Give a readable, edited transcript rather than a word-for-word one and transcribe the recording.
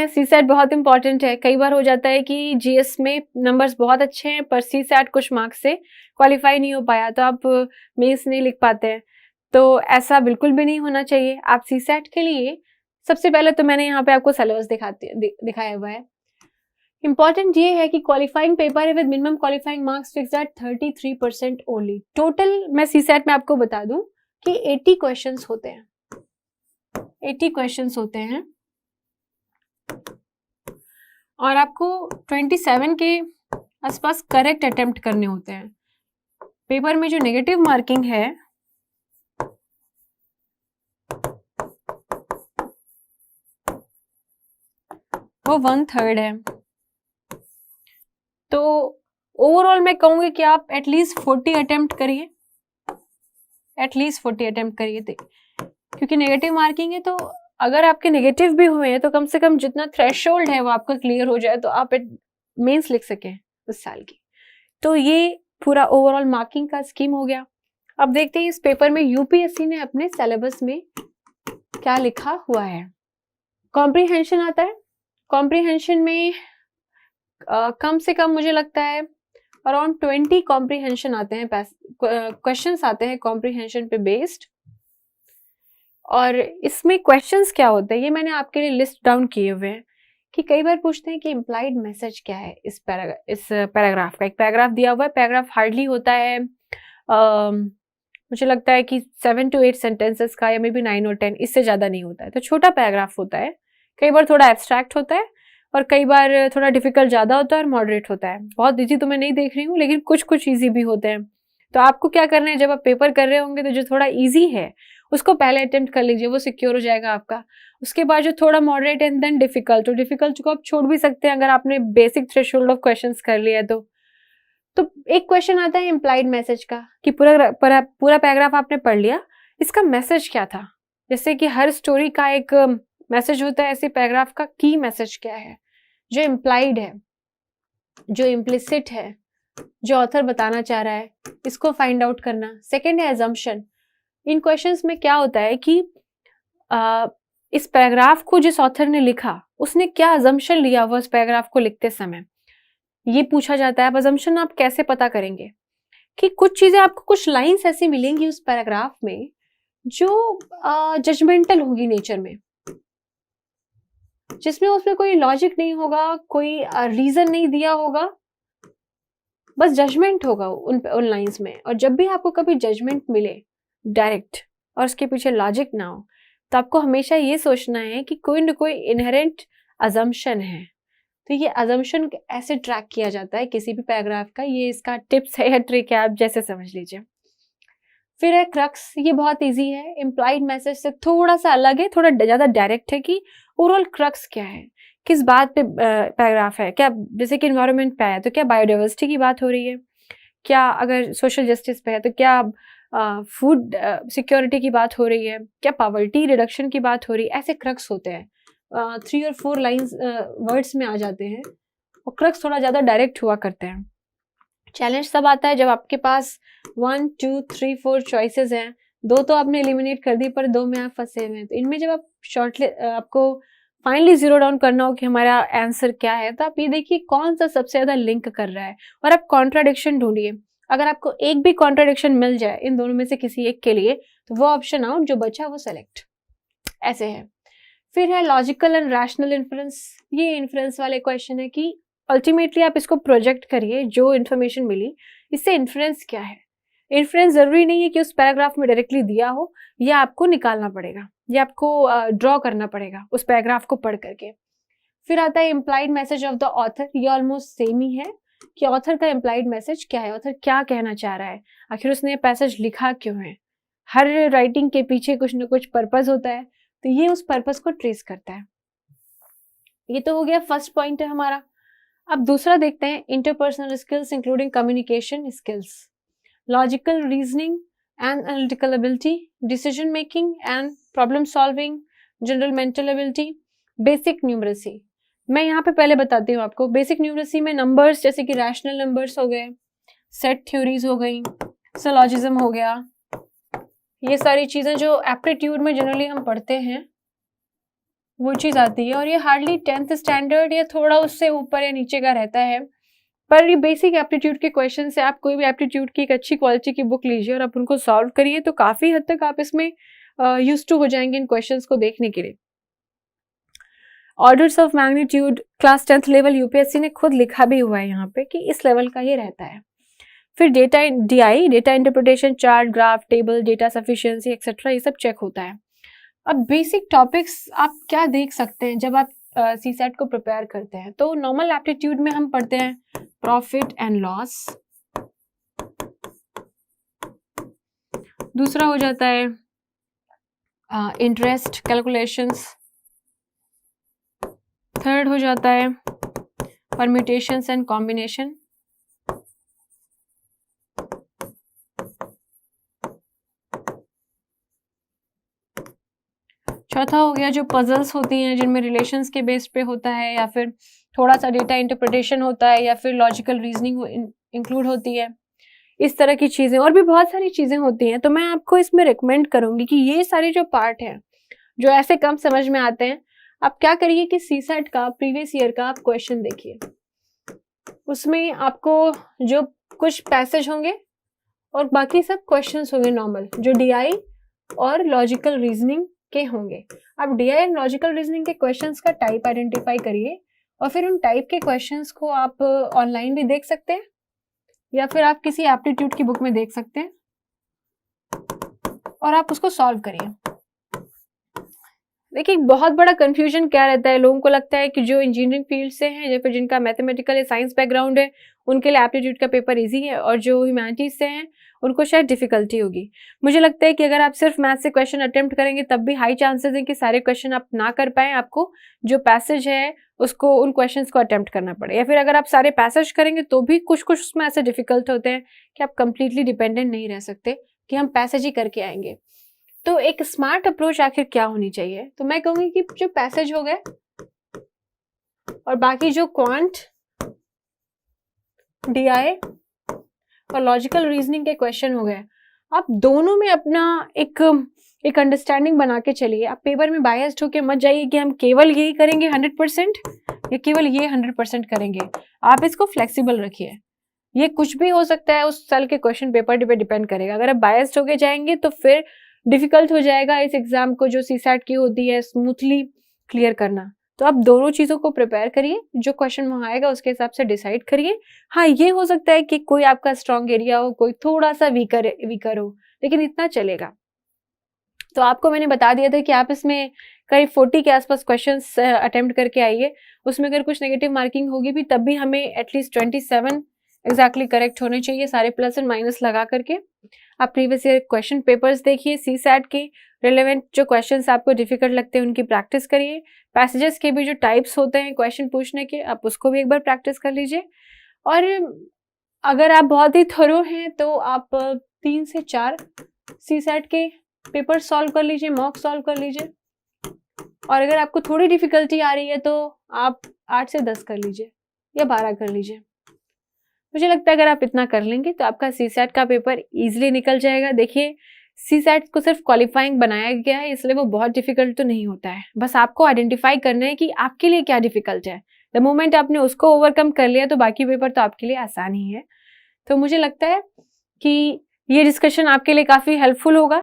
CSAT बहुत important है। कई बार हो जाता है कि जीएस में नंबर्स बहुत अच्छे हैं पर सीसैट कुछ मार्क्स से क्वालिफाई नहीं हो पाया तो आप मेंस नहीं लिख पाते हैं, तो ऐसा बिल्कुल भी नहीं होना चाहिए। आप सीसैट के लिए सबसे पहले तो मैंने यहाँ पे आपको सिलेबस दिखाया हुआ है। इंपॉर्टेंट ये है कि क्वालिफाइंग पेपर है with minimum qualifying marks fixed at 33% only. Total मैं सीसैट में आपको बता दूं कि 80 क्वेश्चंस होते हैं, 80 क्वेश्चंस होते हैं और आपको 27 के आसपास करेक्ट अटेम्प्ट करने होते हैं। पेपर में जो नेगेटिव मार्किंग है वो 1/3 है। तो ओवरऑल मैं कहूंगी कि आप एटलीस्ट 40 अटेम्प्ट करिए, एटलीस्ट 40 अटेम्प्ट करिए क्योंकि नेगेटिव मार्किंग है। तो अगर आपके नेगेटिव भी हुए हैं तो कम से कम जितना थ्रेशोल्ड है वो आपका क्लियर हो जाए तो आप मेंस लिख सकें उस साल की। तो ये पूरा ओवरऑल मार्किंग का स्कीम हो गया। अब देखते हैं इस पेपर में यूपीएससी ने अपने सिलेबस में क्या लिखा हुआ है। कॉम्प्रिहेंशन आता है। कॉम्प्रिहेंशन में कम से कम मुझे लगता है अराउंड 20 कॉम्प्रिहेंशन आते हैं, क्वेश्चंस आते हैं कॉम्प्रिहेंशन पे बेस्ड। और इसमें क्वेश्चंस क्या होते हैं ये मैंने आपके लिए लिस्ट डाउन किए हुए हैं कि कई बार पूछते हैं कि इम्प्लाइड मैसेज क्या है। इस पैराग्राफ का एक पैराग्राफ दिया हुआ है। पैराग्राफ हार्डली होता है मुझे लगता है कि 7 to 8 सेंटेंसेस का या मे बी 9 और 10, इससे ज्यादा नहीं होता है। तो छोटा पैराग्राफ होता है, कई बार थोड़ा एब्स्ट्रैक्ट होता है और कई बार थोड़ा डिफिकल्ट ज्यादा होता है और मॉडरेट होता है। बहुत इजी तो मैं नहीं देख रही हूँ लेकिन कुछ कुछ इजी भी होते हैं। तो आपको क्या करना है, जब आप पेपर कर रहे होंगे तो जो थोड़ा इजी है उसको पहले अटेम्प्ट कर लीजिए, वो सिक्योर हो जाएगा आपका। उसके बाद जो थोड़ा मॉडरेट एंड देन डिफिकल्ट, तो डिफिकल्ट को आप छोड़ भी सकते हैं अगर आपने बेसिक थ्रेशोल्ड ऑफ क्वेश्चंस कर लिया है तो एक क्वेश्चन आता है इम्प्लाइड मैसेज का कि पूरा पैराग्राफ आपने पढ़ लिया, इसका मैसेज क्या था। जैसे कि हर स्टोरी का एक मैसेज होता है, ऐसे पैराग्राफ का की मैसेज क्या है, जो इम्प्लाइड है, जो इम्प्लिसिट है, जो ऑथर बताना चाह रहा है, इसको फाइंड आउट करना। सेकेंड है एजम्पशन। इन क्वेश्चंस में क्या होता है कि इस पैराग्राफ को जिस ऑथर ने लिखा उसने क्या अजम्पशन लिया हुआ उस पैराग्राफ को लिखते समय, ये पूछा जाता है। अब अजम्पशन आप कैसे पता करेंगे कि कुछ चीजें आपको, कुछ लाइंस ऐसी मिलेंगी उस पैराग्राफ में जो जजमेंटल होगी नेचर में, जिसमें उसमें कोई लॉजिक नहीं होगा, कोई रीजन नहीं दिया होगा, बस जजमेंट होगा उन लाइंस में। और जब भी आपको कभी जजमेंट मिले डायरेक्ट और उसके पीछे लॉजिक ना हो तो आपको हमेशा ये सोचना है कि कोई ना कोई इनहेरेंट अजम्पशन है। तो ये अजम्पशन ऐसे ट्रैक किया जाता है किसी भी पैराग्राफ का। ये इसका टिप्स है या ट्रिक है, आप जैसे समझ लीजिए। फिर है क्रक्स। ये बहुत इजी है, इम्प्लाइड मैसेज से थोड़ा सा अलग है, थोड़ा ज्यादा डायरेक्ट है कि ओवरऑल क्रक्स क्या है, किस बात पे पैराग्राफ है। क्या जैसे कि इन्वायरमेंट पे है तो क्या बायोडाइवर्सिटी की बात हो रही है, क्या अगर सोशल जस्टिस पे है तो क्या फूड सिक्योरिटी की बात हो रही है, क्या पॉवर्टी रिडक्शन की बात हो रही है। ऐसे क्रक्स होते हैं, 3 और 4 लाइंस वर्ड्स में आ जाते हैं और क्रक्स थोड़ा ज्यादा डायरेक्ट हुआ करते हैं। चैलेंज तब आता है जब आपके पास 1 2 3 4 चॉइसेस हैं, 2 तो आपने एलिमिनेट कर दी पर 2 में आप फंसे हुए हैं। तो इनमें जब आप आपको फाइनली जीरो डाउन करना हो कि हमारा आंसर क्या है, तो आप ये देखिए कौन सा सबसे ज्यादा लिंक कर रहा है और आप कॉन्ट्राडिक्शन ढूंढिए। अगर आपको एक भी कॉन्ट्राडिक्शन मिल जाए इन दोनों में से किसी एक के लिए तो वो ऑप्शन आउट, जो बचा वो सेलेक्ट। ऐसे है। फिर है लॉजिकल एंड रैशनल इन्फ्रेंस। ये इन्फ्रेंस वाले क्वेश्चन है कि अल्टीमेटली आप इसको प्रोजेक्ट करिए, जो इन्फॉर्मेशन मिली इससे इन्फ्रेंस क्या है। इन्फ्रेंस जरूरी नहीं है कि उस पैराग्राफ में डायरेक्टली दिया हो, यह आपको निकालना पड़ेगा, यह आपको ड्रॉ करना पड़ेगा उस पैराग्राफ को पढ़ करके। फिर आता है implied message of the author. ये ऑलमोस्ट सेम ही है कि ऑथर का इम्प्लाइड मैसेज क्या है, ऑथर क्या कहना चाह रहा है, आखिर उसने पैसेज लिखा क्यों है। हर राइटिंग के पीछे कुछ ना कुछ पर्पस होता है, तो ये उस पर्पस को ट्रेस करता है। ये तो हो गया फर्स्ट पॉइंट है हमारा। अब दूसरा देखते हैं, interpersonal skills including communication skills, logical reasoning and analytical ability, decision making and problem solving, general mental ability, basic numeracy. मैं यहाँ पे पहले बताती हूँ आपको। बेसिक न्यूमरेसी में नंबर्स जैसे कि रैशनल नंबर्स हो गए, सेट थ्योरीज हो गई, सिलॉजिज्म हो गया, ये सारी चीजें जो एप्टीट्यूड में जनरली हम पढ़ते हैं, वो चीज़ आती है, और ये हार्डली 10th स्टैंडर्ड या थोड़ा उससे ऊपर या नीचे का रहता है। पर ये बेसिक एप्टीट्यूड के क्वेश्चन से आप कोई भी एप्टीट्यूड की एक अच्छी क्वालिटी की बुक लीजिए और आप उनको सॉल्व करिए, तो काफ़ी हद तक आप इसमें यूज्ड टू हो जाएंगे इन क्वेश्चंस को देखने के लिए। Orders of magnitude class 10th level UPSC ने खुद लिखा भी हुआ है यहाँ पे कि इस लेवल का ये रहता है। फिर data DI, data interpretation, chart, graph, table, data sufficiency etcetera, ये सब चेक होता है। अब बेसिक टॉपिक्स आप क्या देख सकते हैं जब आप सीसेट को प्रिपेयर करते हैं, तो नॉर्मल एप्टीट्यूड में हम पढ़ते हैं प्रॉफिट एंड लॉस, दूसरा हो जाता है इंटरेस्ट कैलकुलेशंस, थर्ड हो जाता है परम्यूटेशंस एंड कॉम्बिनेशन, चौथा हो गया जो पजल्स होती हैं जिनमें रिलेशंस के बेस पे होता है, या फिर थोड़ा सा डेटा इंटरप्रिटेशन होता है, या फिर लॉजिकल रीजनिंग इंक्लूड होती है, इस तरह की चीज़ें, और भी बहुत सारी चीज़ें होती हैं। तो मैं आपको इसमें रिकमेंड करूंगी कि ये सारे जो पार्ट हैं जो ऐसे कम समझ में आते हैं, आप क्या करिए कि सीसेट का प्रीवियस ईयर का आप क्वेश्चन देखिए, उसमें आपको जो कुछ पैसेज होंगे और बाकी सब क्वेश्चंस होंगे नॉर्मल जो डीआई और लॉजिकल रीजनिंग के होंगे। आप डीआई एंड लॉजिकल रीजनिंग के क्वेश्चंस का टाइप आइडेंटिफाई करिए, और फिर उन टाइप के क्वेश्चंस को आप ऑनलाइन भी देख सकते हैं या फिर आप किसी एप्टीट्यूड की बुक में देख सकते हैं, और आप उसको सॉल्व करिए। देखिए बहुत बड़ा कंफ्यूजन क्या रहता है, लोगों को लगता है कि जो इंजीनियरिंग फील्ड से हैं या फिर जिनका मैथमेटिकल या साइंस बैकग्राउंड है उनके लिए एप्टीट्यूड का पेपर इजी है, और जो ह्यूमैनिटीज से हैं उनको शायद डिफिकल्टी होगी। मुझे लगता है कि अगर आप सिर्फ मैथ से क्वेश्चन अटेम्प्ट करेंगे तब भी हाई चांसेस हैं कि सारे क्वेश्चन आप ना कर पाए, आपको जो पैसेज है उसको उन क्वेश्चंस को अटेम्प्ट करना पड़े, या फिर अगर आप सारे पैसेज करेंगे तो भी कुछ कुछ उसमें ऐसे डिफिकल्ट होते हैं कि आप कंप्लीटली डिपेंडेंट नहीं रह सकते कि हम पैसेज ही करके आएंगे। तो एक स्मार्ट अप्रोच आखिर क्या होनी चाहिए, तो मैं कहूंगी कि जो पैसेज हो गए और बाकी जो क्वांट, डीआई और लॉजिकल रीजनिंग के क्वेश्चन हो गए, आप दोनों में अपना एक अंडरस्टैंडिंग बना के चलिए। आप पेपर में बायस्ड होके मत जाइए कि हम केवल यही करेंगे 100% या केवल ये 100% करेंगे। आप इसको फ्लेक्सिबल रखिए, ये कुछ भी हो सकता है, उस साल के क्वेश्चन पेपर पे डिपेंड करेगा। अगर आप बायस्ड होके जाएंगे तो फिर डिफिकल्ट हो जाएगा इस एग्जाम को जो सीसेट की होती है स्मूथली क्लियर करना। तो आप दोनों चीजों को प्रिपेयर करिए, जो क्वेश्चन वहां आएगा उसके हिसाब से डिसाइड करिए। हाँ, ये हो सकता है कि कोई आपका स्ट्रॉन्ग एरिया हो, कोई थोड़ा सा वीकर हो, लेकिन इतना चलेगा। तो आपको मैंने बता दिया था कि आप इसमें करीब 40 के आसपास क्वेश्चंस अटेम्प्ट करके आइए। उसमें अगर कुछ नेगेटिव मार्किंग होगी भी तब भी हमें एटलीस्ट 27 एग्जैक्टली करेक्ट होने चाहिए, सारे प्लस एंड माइनस लगा करके। आप प्रीवियस ईयर क्वेश्चन पेपर्स देखिए, सीसेट के रिलेवेंट जो क्वेश्चंस आपको डिफिकल्ट लगते हैं उनकी प्रैक्टिस करिए। पैसेजेस के भी जो टाइप्स होते हैं क्वेश्चन पूछने के, आप उसको भी एक बार प्रैक्टिस कर लीजिए। और अगर आप बहुत ही थरो हैं तो आप 3 से 4 सीसेट के पेपर सॉल्व कर लीजिए, मॉक सॉल्व कर लीजिए। और अगर आपको थोड़ी डिफिकल्टी आ रही है तो आप 8 से 10 कर लीजिए या 12 कर लीजिए। मुझे लगता है अगर आप इतना कर लेंगे तो आपका सीसेट का पेपर इजीली निकल जाएगा। देखिए सीसेट को सिर्फ क्वालिफाइंग बनाया गया है, इसलिए वो बहुत डिफिकल्ट तो नहीं होता है। बस आपको आइडेंटिफाई करना है कि आपके लिए क्या डिफिकल्ट है। द मोमेंट आपने उसको ओवरकम कर लिया तो बाकी पेपर तो आपके लिए आसान ही है। तो मुझे लगता है कि ये डिस्कशन आपके लिए काफी हेल्पफुल होगा।